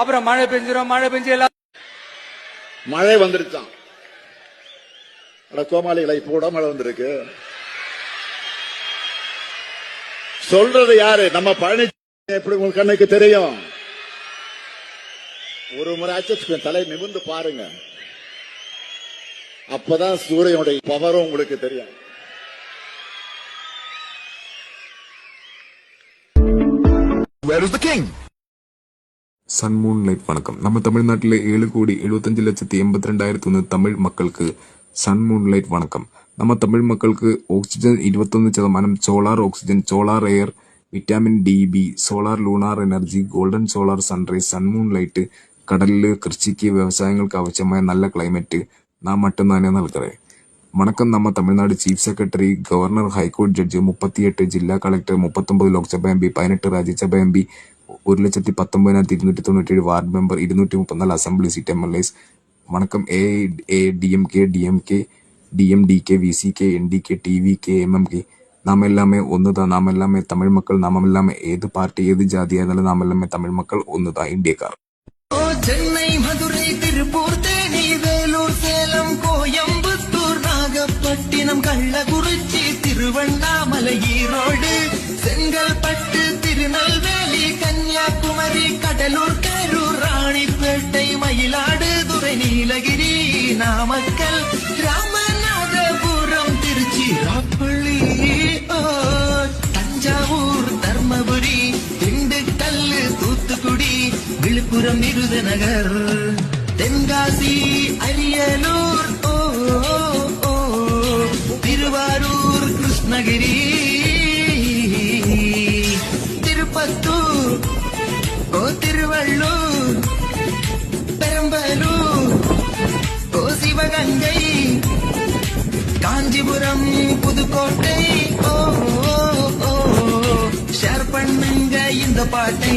அப்புறம் மழை பெஞ்சு எல்லாம் மழை வந்துருச்சான். கோமாளிகளை கூட மழை வந்திருக்கு. சொல்றது யாரு? நம்ம பழனி. எப்படி உங்களுக்கு கண்ணுக்கு தெரியும்? ஒரு முறை தலை நிமிர்ந்து பாருங்க, அப்பதான் சூரியனுடைய பவரும் உங்களுக்கு தெரியும். Where is the king? Sun moon light வணக்கம். நம்ம தமிழ்நாட்டில் 7,75,82,1 தமிழ் மக்களுக்கு சன் மூன் லைட் வணக்கம். நம்ம தமிழ் மக்களுக்கு oxygen 21%, solar oxygen, solar air, vitamin DB, solar lunar energy, golden solar sunrise, sun moon light, കടലില് കൃഷിക്ക് വ്യവസായങ്ങൾക്ക് ആവശ്യമായ നല്ല ക്ലൈമറ്റ് നാം മറ്റും തന്നെ നൽകറേ. വണക്കം. നമ്മ തമിഴ്നാട് ചീഫ് സെക്രട്ടറി, ഗവർണർ, ഹൈക്കോടതി ജഡ്ജ്, 38 ജില്ലാ collector, 39 Lok Sabha MP, 18 Rajya Sabha MP, 1,19,297 ward member, 234 assembly seat MLAs. വണക്കം. DMK, DMDK, VCK, NDK, TVK, MMK. നാം എല്ലാമേ ഒന്നുതാ. നാം എല്ലാമേ തമിഴ് മക്കൾ. നാം എല്ലാമേ ഏത് പാർട്ടി ഏത് ജാതിയായിരുന്നാലും നാം എല്ലാമേ തമിഴ് മക്കൾ ഒന്നുതാ, ഇന്ത്യക്കാർ. ചെന്നൈ, മധുரை, തിരുപ്പൂർ, തേനി, വേലൂർ, സേലം, കോയമ്പത്തൂർ, നാഗപ്പട്ടിനം, കള്ളക്കുറിച്ചി, തിരുവണ്ണാമല, ഈറോഡ്, செங்கல்பட்டு, திருநெல்வேலி, கன்னியாகுமரி, கடலூர், கரூர், ராணிப்பேட்டை, மயிலாடுதுறை, நீலகிரி, நாமக்கல், ராமநாதபுரம், திருச்சிராப்பள்ளி, தஞ்சாவூர், தர்மபுரி, திண்டுக்கல், தூத்துக்குடி, விழுப்புரம், விருதுநகர், தென்காசி, அரியலூர், திருவாரூர், கிருஷ்ணகிரி, திருப்பத்தூர், திருவள்ளூர், பெரம்பலூர், சிவகங்கை, காஞ்சிபுரம், புதுக்கோட்டை. ஷேர் பண்ணுங்க இந்த பாட்டை.